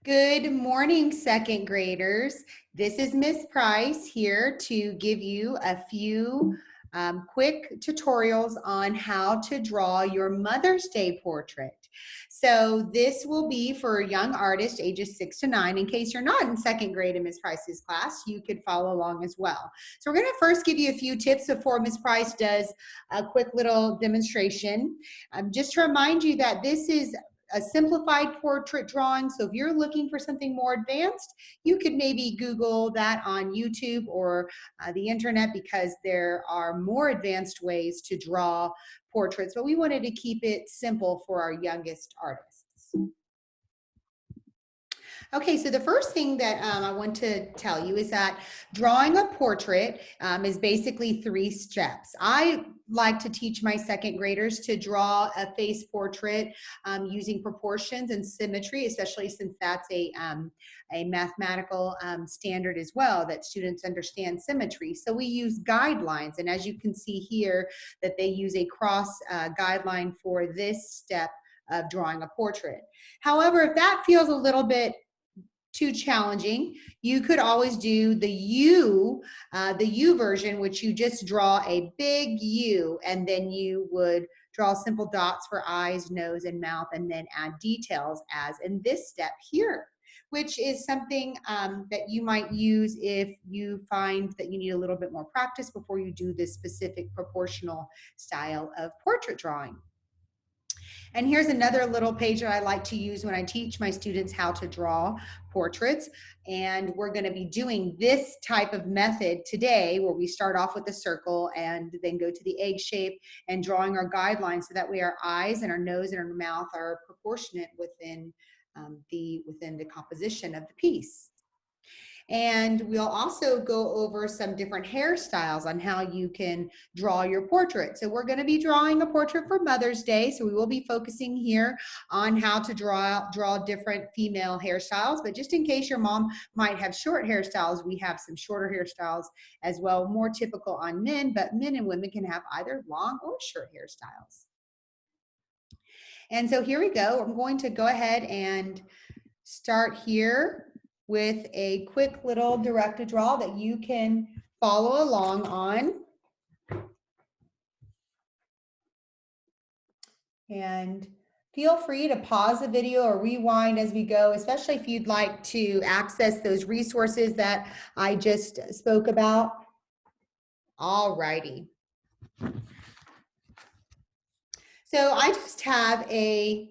Good morning, second graders. This is Miss Price here to give you a few quick tutorials on how to draw your Mother's Day portrait. So this will be for young artists ages 6 to 9. In case you're not in second grade in Miss Price's class, you could follow along as well. So we're going to first give you a few tips before Miss Price does a quick little demonstration. Just to remind you that this is a simplified portrait drawing. So if you're looking for something more advanced, you could maybe Google that on YouTube or the internet, because there are more advanced ways to draw portraits, but we wanted to keep it simple for our youngest artists. Okay, so the first thing that I want to tell you is that drawing a portrait is basically 3 steps. I like to teach my second graders to draw a face portrait using proportions and symmetry, especially since that's a mathematical standard as well, that students understand symmetry. So we use guidelines, and as you can see here, that they use a cross guideline for this step of drawing a portrait. However, if that feels a little bit too challenging, you could always do the U version, which you just draw a big U, and then you would draw simple dots for eyes, nose, and mouth, and then add details as in this step here, which is something that you might use if you find that you need a little bit more practice before you do this specific proportional style of portrait drawing. And here's another little page that I like to use when I teach my students how to draw portraits. And we're going to be doing this type of method today, where we start off with a circle and then go to the egg shape and drawing our guidelines, so that way our eyes and our nose and our mouth are proportionate within the composition of the piece. And we'll also go over some different hairstyles on how you can draw your portrait. So we're going to be drawing a portrait for Mother's Day. So we will be focusing here on how to draw different female hairstyles. But just in case your mom might have short hairstyles, we have some shorter hairstyles as well, more typical on men, but men and women can have either long or short hairstyles. And so here we go. I'm going to go ahead and start here with a quick little directed draw that you can follow along on. And feel free to pause the video or rewind as we go, especially if you'd like to access those resources that I just spoke about. All righty. So I just have a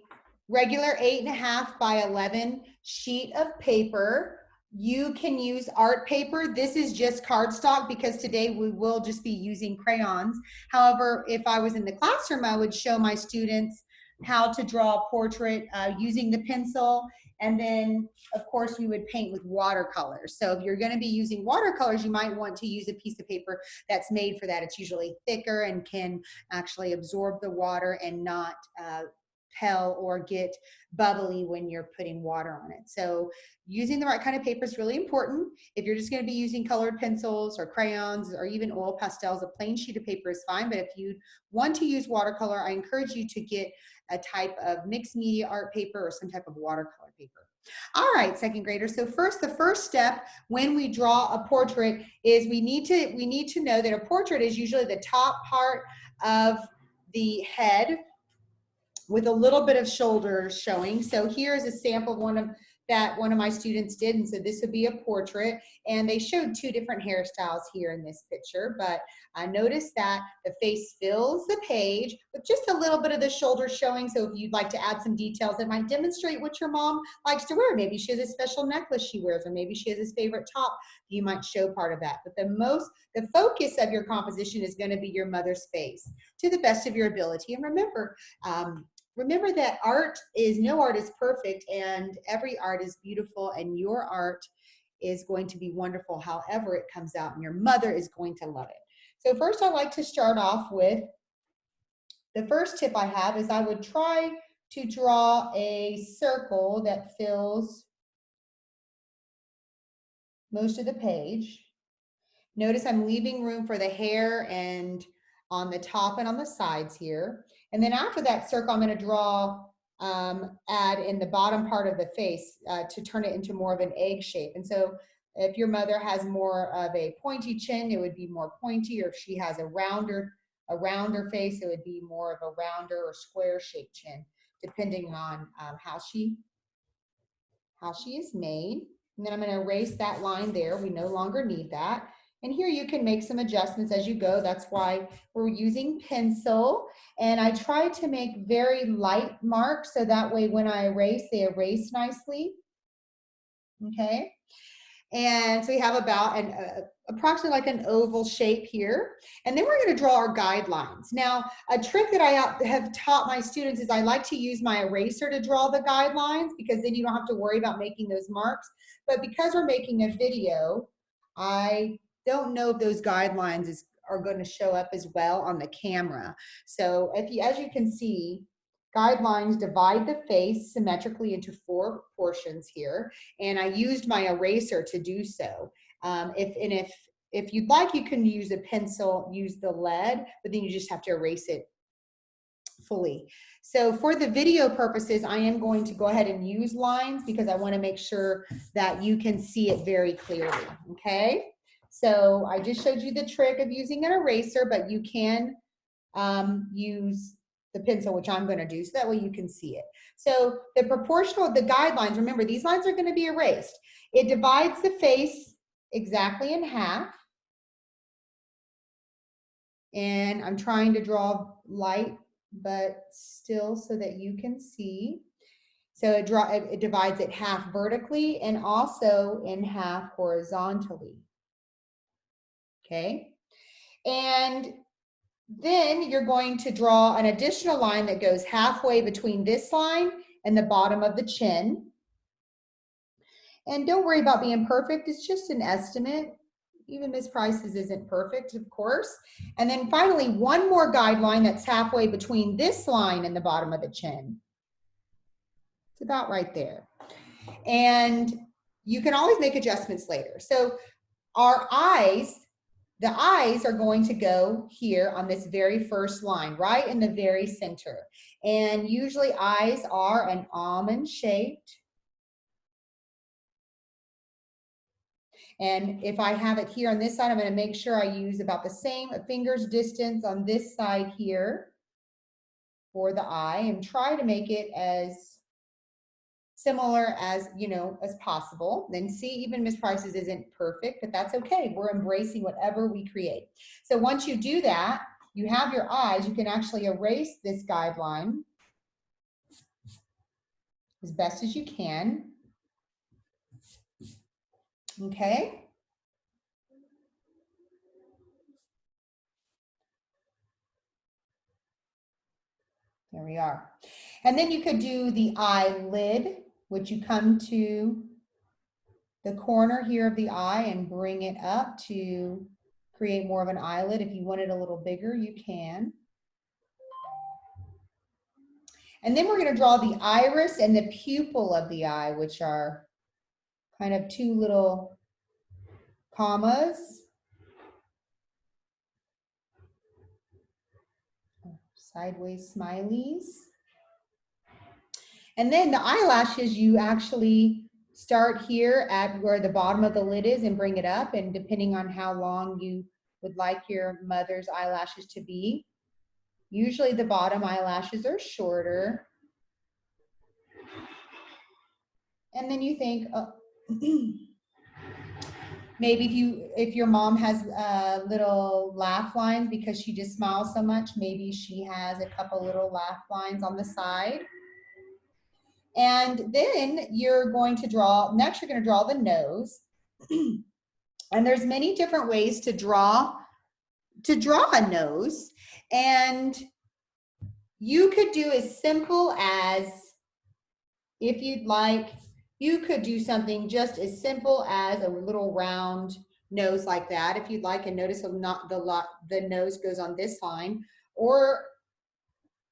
regular 8.5 by 11 sheet of paper. You can use art paper. This is just cardstock because today we will just be using crayons. However, if I was in the classroom, I would show my students how to draw a portrait using the pencil. And then, of course, we would paint with watercolors. So if you're going to be using watercolors, you might want to use a piece of paper that's made for that. It's usually thicker and can actually absorb the water and not peel or get bubbly when you're putting water on it. So using the right kind of paper is really important. If you're just going to be using colored pencils or crayons or even oil pastels, a plain sheet of paper is fine. But if you want to use watercolor, I encourage you to get a type of mixed media art paper or some type of watercolor paper. All right, second graders. So the first step when we draw a portrait is we need to know that a portrait is usually the top part of the head with a little bit of shoulders showing. So here's a sample of one of my students did, and so this would be a portrait, and they showed 2 different hairstyles here in this picture, but I noticed that the face fills the page with just a little bit of the shoulders showing. So if you'd like to add some details that might demonstrate what your mom likes to wear, maybe she has a special necklace she wears, or maybe she has his favorite top, you might show part of that. But the focus of your composition is going to be your mother's face to the best of your ability. And remember that no art is perfect, and every art is beautiful, and your art is going to be wonderful however it comes out, and your mother is going to love it. So first, I like to start off with the first tip I have is I would try to draw a circle that fills most of the page. Notice I'm leaving room for the hair and on the top and on the sides here. And then after that circle, I'm going to draw add in the bottom part of the face to turn it into more of an egg shape. And so if your mother has more of a pointy chin, it would be more pointy, or if she has a rounder face, it would be more of a rounder or square shaped chin, depending on how she is made. And then I'm going to erase that line there. We no longer need that. And here you can make some adjustments as you go. That's why we're using pencil. And I try to make very light marks so that way when I erase, they erase nicely. Okay. And so we have about an approximately like an oval shape here. And then we're going to draw our guidelines. Now, a trick that I have taught my students is I like to use my eraser to draw the guidelines, because then you don't have to worry about making those marks. But because we're making a video, I don't know if those guidelines are going to show up as well on the camera. So as you can see, guidelines divide the face symmetrically into 4 portions here, and I used my eraser to do so. If you'd like, you can use a pencil, use the lead, but then you just have to erase it fully. So for the video purposes, I am going to go ahead and use lines because I want to make sure that you can see it very clearly, okay? So I just showed you the trick of using an eraser, but you can use the pencil, which I'm going to do, so that way you can see it. So the guidelines, remember these lines are going to be erased. It divides the face exactly in half. And I'm trying to draw light, but still so that you can see. So it divides it half vertically and also in half horizontally. Okay. And then you're going to draw an additional line that goes halfway between this line and the bottom of the chin. And don't worry about being perfect. It's just an estimate. Even Miss Price's isn't perfect, of course. And then finally, one more guideline that's halfway between this line and the bottom of the chin. It's about right there. And you can always make adjustments later. So our eyes, the eyes are going to go here on this very first line, right in the very center. And usually eyes are an almond shaped. And if I have it here on this side, I'm going to make sure I use about the same finger's distance on this side here for the eye, and try to make it as similar as, as possible. Then see, even Miss Price's isn't perfect, but that's okay. We're embracing whatever we create. So once you do that, you have your eyes, you can actually erase this guideline as best as you can. Okay. There we are. And then you could do the eyelid, which you come to the corner here of the eye and bring it up to create more of an eyelid. If you want it a little bigger, you can. And then we're going to draw the iris and the pupil of the eye, which are kind of 2 little commas. Sideways smileys. And then the eyelashes, you actually start here at where the bottom of the lid is and bring it up. And depending on how long you would like your mother's eyelashes to be, usually the bottom eyelashes are shorter. And then you think, maybe if your mom has little laugh lines because she just smiles so much, maybe she has a couple little laugh lines on the side. And then you're going to draw, next you're going to draw the nose. And there's many different ways to draw a nose. And you could do as simple as, if you'd like, you could do something just as simple as a little round nose like that, if you'd like, and notice not the nose goes on this line. Or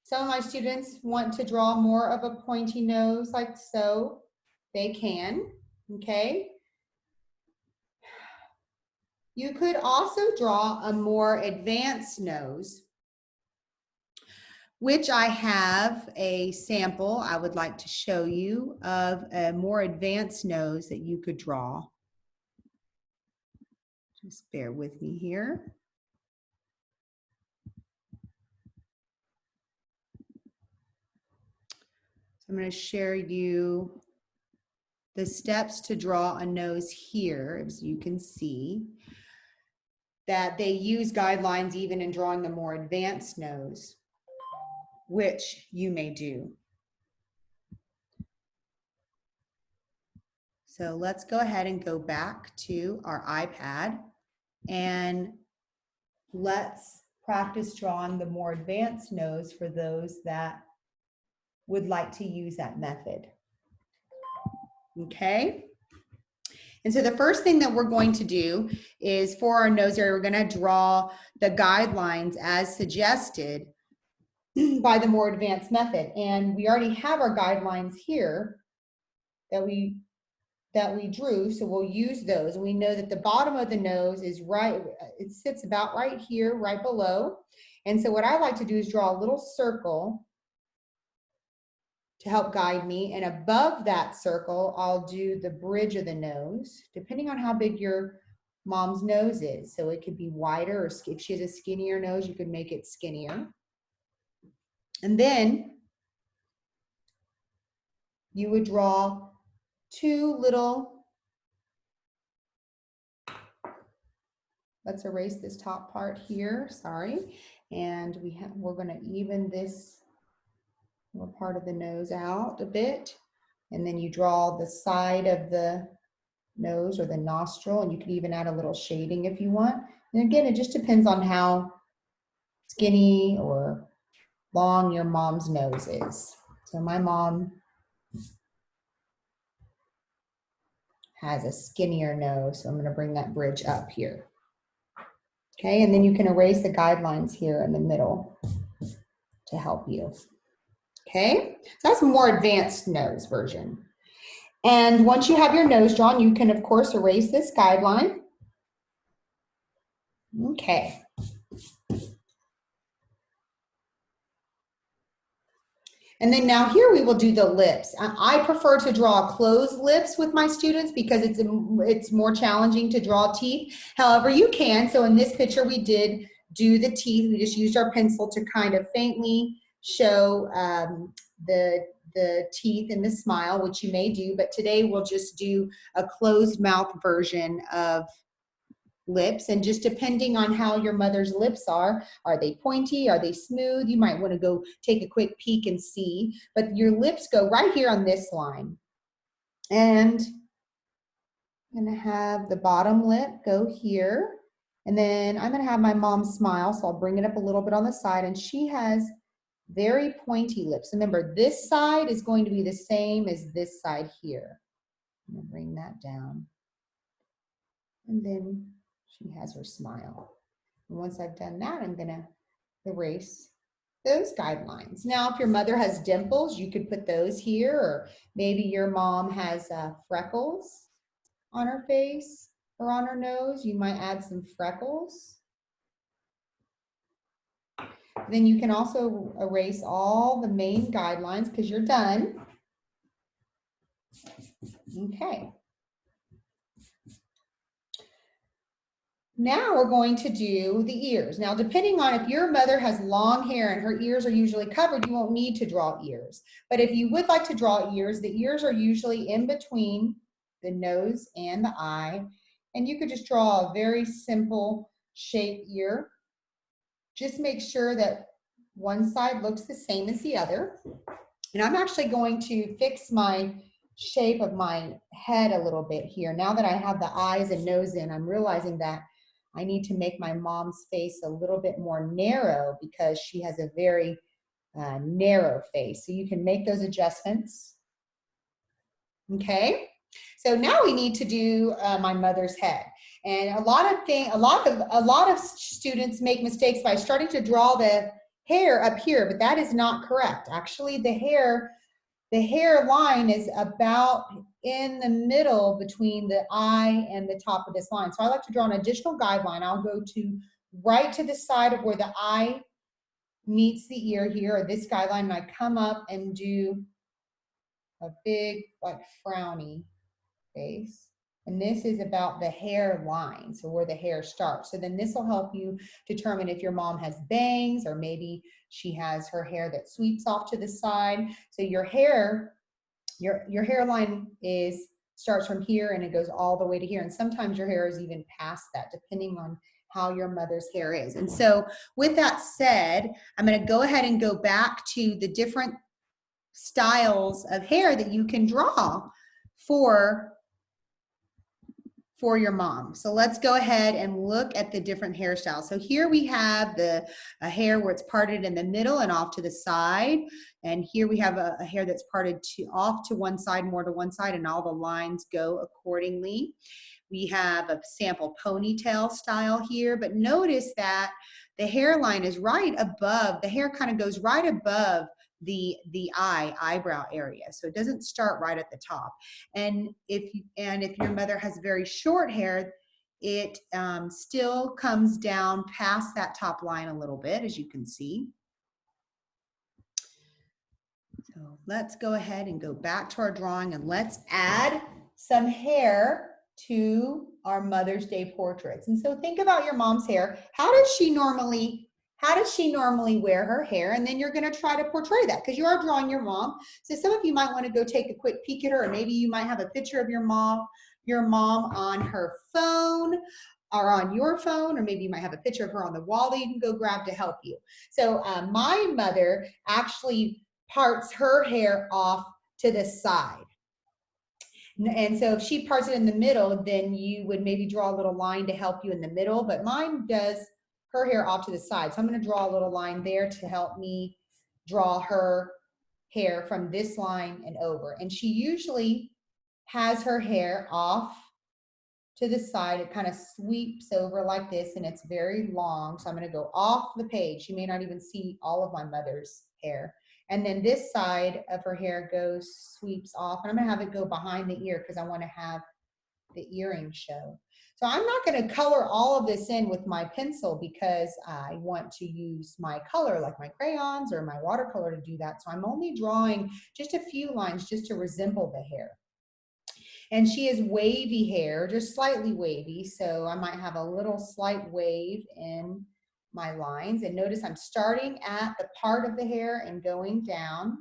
some of my students want to draw more of a pointy nose like so. They can, okay? You could also draw a more advanced nose, which I have a sample I would like to show you of a more advanced nose that you could draw. Just bear with me here. So I'm going to share you the steps to draw a nose here, as you can see, that they use guidelines even in drawing the more advanced nose, which you may do. So let's go ahead and go back to our iPad and let's practice drawing the more advanced nose for those that would like to use that method. Okay? And so the first thing that we're going to do is for our nose area, we're going to draw the guidelines as suggested by the more advanced method. And we already have our guidelines here that we drew, so we'll use those. And we know that the bottom of the nose is right, it sits about right here, right below. And so what I like to do is draw a little circle to help guide me. And above that circle, I'll do the bridge of the nose, depending on how big your mom's nose is. So it could be wider, or if she has a skinnier nose, you could make it skinnier. And then you would draw two little, let's erase this top part here, sorry. And we're gonna even this little part of the nose out a bit. And then you draw the side of the nose or the nostril, and you could even add a little shading if you want. And again, it just depends on how skinny or long your mom's nose is. So my mom has a skinnier nose, so I'm gonna bring that bridge up here. Okay, and then you can erase the guidelines here in the middle to help you. Okay, so that's a more advanced nose version. And once you have your nose drawn, you can of course erase this guideline. Okay. And then now here we will do the lips. I prefer to draw closed lips with my students because it's more challenging to draw teeth. However, you can. So in this picture, we did do the teeth. We just used our pencil to kind of faintly show the teeth in the smile, which you may do. But today we'll just do a closed mouth version of lips, and just depending on how your mother's lips are they pointy, are they smooth, you might want to go take a quick peek and see, but your lips go right here on this line. And I'm going to have the bottom lip go here, and then I'm going to have my mom smile, so I'll bring it up a little bit on the side, and she has very pointy lips. Remember, this side is going to be the same as this side here. I'm going to bring that down, and then she has her smile. And once I've done that, I'm gonna erase those guidelines. Now, if your mother has dimples, you could put those here, or maybe your mom has freckles on her face or on her nose, you might add some freckles. Then you can also erase all the main guidelines because you're done. Okay. Now we're going to do the ears. Now, depending on if your mother has long hair and her ears are usually covered, you won't need to draw ears. But if you would like to draw ears, the ears are usually in between the nose and the eye. And you could just draw a very simple shaped ear. Just make sure that one side looks the same as the other. And I'm actually going to fix my shape of my head a little bit here. Now that I have the eyes and nose in, I'm realizing that I need to make my mom's face a little bit more narrow because she has a very narrow face. So you can make those adjustments. Okay, so now we need to do my mother's head. And a lot of students make mistakes by starting to draw the hair up here, but that is not correct. Actually, the hair line is about in the middle between the eye and the top of this line. So I like to draw an additional guideline. I'll go to right to the side of where the eye meets the ear here, or this guideline, and I come up and do a big like frowny face. And this is about the hair line, so where the hair starts. So then this will help you determine if your mom has bangs, or maybe she has her hair that sweeps off to the side. So your hair, your hairline is starts from here and it goes all the way to here. And sometimes your hair is even past that, depending on how your mother's hair is. And so with that said, I'm going to go ahead and go back to the different styles of hair that you can draw for your mom. So let's go ahead and look at the different hairstyles. So here we have the hair where it's parted in the middle and off to the side. And here we have a hair that's parted off to one side, more to one side, and all the lines go accordingly. We have a sample ponytail style here, but notice that the hairline is right above, the hair kind of goes right above the eyebrow area, so it doesn't start right at the top. And if your mother has very short hair, it still comes down past that top line a little bit, as you can see. So let's go ahead and go back to our drawing, and let's add some hair to our Mother's Day portraits. And so think about your mom's hair. How does she normally wear her hair? And then you're going to try to portray that, because you are drawing your mom. So some of you might want to go take a quick peek at her, or maybe you might have a picture of your mom on her phone, or on your phone, or maybe you might have a picture of her on the wall that you can go grab to help you. So my mother actually parts her hair off to the side. And so if she parts it in the middle, then you would maybe draw a little line to help you in the middle, but mine does her hair off to the side. So I'm going to draw a little line there to help me draw her hair from this line and over. And she usually has her hair off to the side. It kind of sweeps over like this, and it's very long. So I'm going to go off the page. You may not even see all of my mother's hair. And then this side of her hair sweeps off, and I'm going to have it go behind the ear because I want to have the earring show. So I'm not going to color all of this in with my pencil, because I want to use my color, like my crayons or my watercolor, to do that. So I'm only drawing just a few lines just to resemble the hair. And she has wavy hair, just slightly wavy. So I might have a little slight wave in my lines. And notice I'm starting at the part of the hair and going down.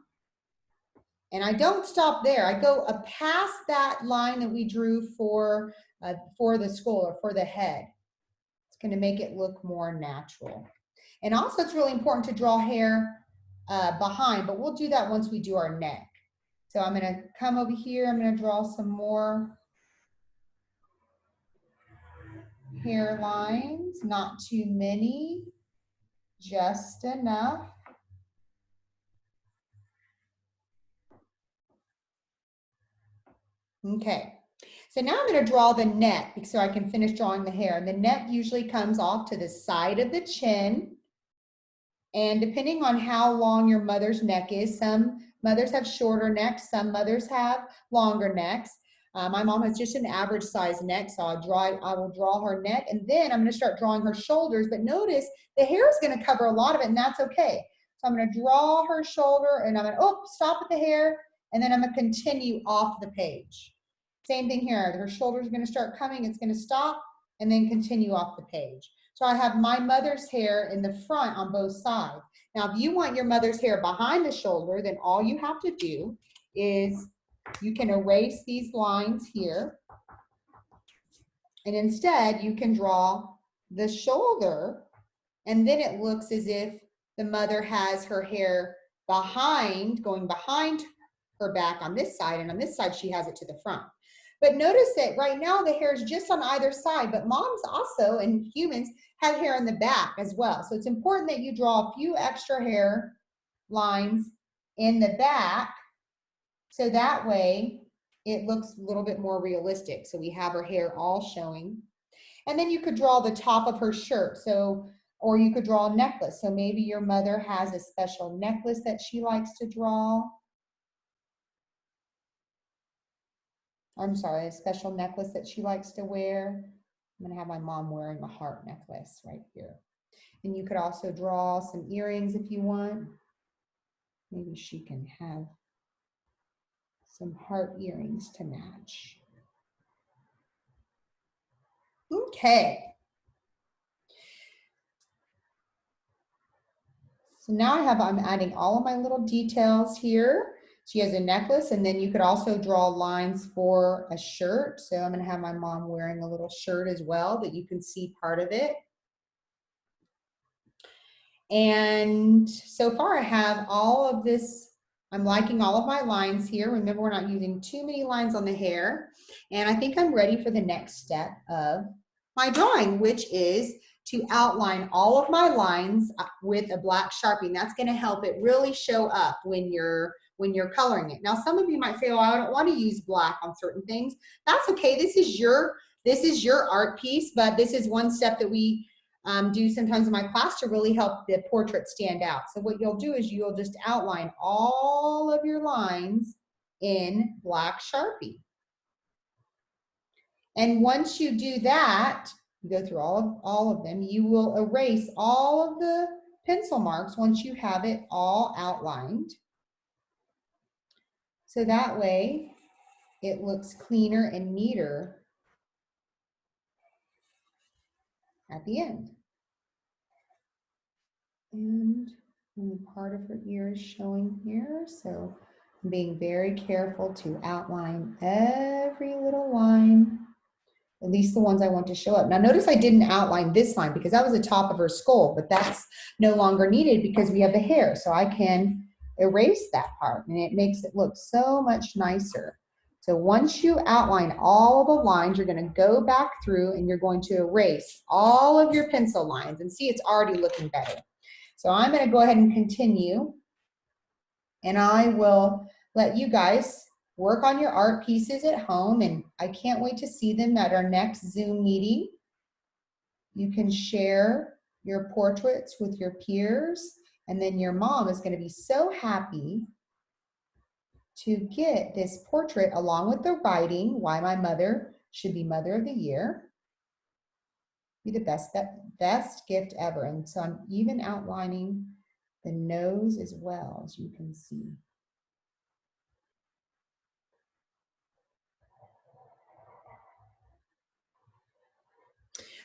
And I don't stop there. I go past that line that we drew for the skull, or for the head. It's going to make it look more natural. And also, it's really important to draw hair behind, but we'll do that once we do our neck. So I'm going to come over here. I'm going to draw some more hair lines, not too many, just enough. Okay, so now I'm going to draw the neck so I can finish drawing the hair. And the neck usually comes off to the side of the chin. And depending on how long your mother's neck is, some mothers have shorter necks, some mothers have longer necks. My mom has just an average size neck, so I will draw her neck, and then I'm going to start drawing her shoulders. But notice the hair is going to cover a lot of it, and that's okay. So I'm going to draw her shoulder, and I'm going to stop at the hair, and then I'm going to continue off the page. Same thing here. Her shoulder is going to start coming, it's going to stop, and then continue off the page. So I have my mother's hair in the front on both sides. Now, if you want your mother's hair behind the shoulder, then all you have to do is you can erase these lines here. And instead, you can draw the shoulder, and then it looks as if the mother has her hair going behind her back on this side, and on this side, she has it to the front. But notice that right now the hair is just on either side, but moms also, and humans, have hair in the back as well. So it's important that you draw a few extra hair lines in the back, so that way it looks a little bit more realistic. So we have her hair all showing. And then you could draw the top of her shirt. Or you could draw a necklace. So maybe your mother has a special necklace that she likes to draw. I'm sorry, a special necklace that she likes to wear. I'm going to have my mom wearing a heart necklace right here. And you could also draw some earrings if you want. Maybe she can have some heart earrings to match. Okay. So now I'm adding all of my little details here. She has a necklace, and then you could also draw lines for a shirt. So I'm going to have my mom wearing a little shirt as well that you can see part of it. And so far I have all of this. I'm liking all of my lines here. Remember, we're not using too many lines on the hair. And I think I'm ready for the next step of my drawing, which is to outline all of my lines with a black Sharpie. And that's going to help it really show up when you're coloring it. Now, some of you might say, oh, I don't want to use black on certain things. That's okay. This is your art piece, but this is one step that we do sometimes in my class to really help the portrait stand out. So what you'll do is you'll just outline all of your lines in black Sharpie. And once you do that, you go through all of them, you will erase all of the pencil marks once you have it all outlined. So that way it looks cleaner and neater at the end. And part of her ear is showing here, so I'm being very careful to outline every little line, at least the ones I want to show up. Now notice I didn't outline this line because that was the top of her skull, but that's no longer needed because we have the hair, so I can erase that part, and it makes it look so much nicer. So once you outline all the lines, you're going to go back through and you're going to erase all of your pencil lines, and see, it's already looking better. So I'm going to go ahead and continue, and I will let you guys work on your art pieces at home, and I can't wait to see them at our next Zoom meeting. You can share your portraits with your peers, and then your mom is going to be so happy to get this portrait along with the writing, why my mother should be Mother of the Year. Be the best gift ever. And so I'm even outlining the nose as well, as you can see.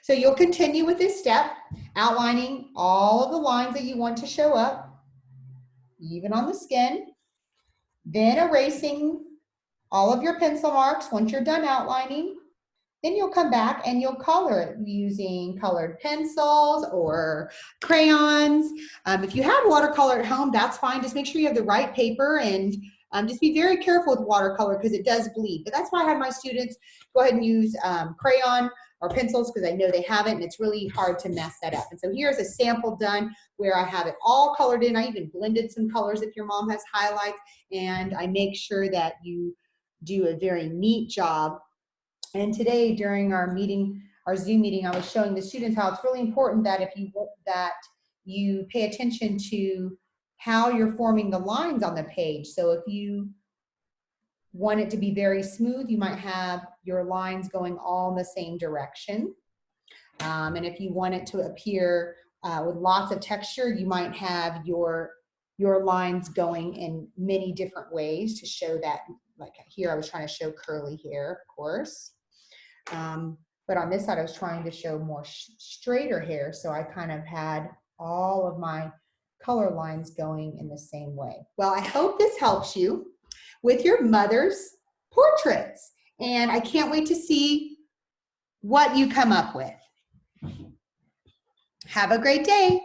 So you'll continue with this step, outlining all of the lines that you want to show up, even on the skin, then erasing all of your pencil marks once you're done outlining. Then you'll come back and you'll color it using colored pencils or crayons. If you have watercolor at home, that's fine. Just make sure you have the right paper, and just be very careful with watercolor because it does bleed. But that's why I have my students go ahead and use crayon or pencils, because I know they have it, and it's really hard to mess that up. And so here's a sample done where I have it all colored in. I even blended some colors if your mom has highlights, and I make sure that you do a very neat job. And today during our meeting, our Zoom meeting, I was showing the students how it's really important that you pay attention to how you're forming the lines on the page. So if you want it to be very smooth, you might have your lines going all in the same direction. And if you want it to appear with lots of texture, you might have your lines going in many different ways to show that. Like here, I was trying to show curly hair, of course. But on this side, I was trying to show more straighter hair. So I kind of had all of my color lines going in the same way. Well, I hope this helps you with your mother's portraits. And I can't wait to see what you come up with. Have a great day.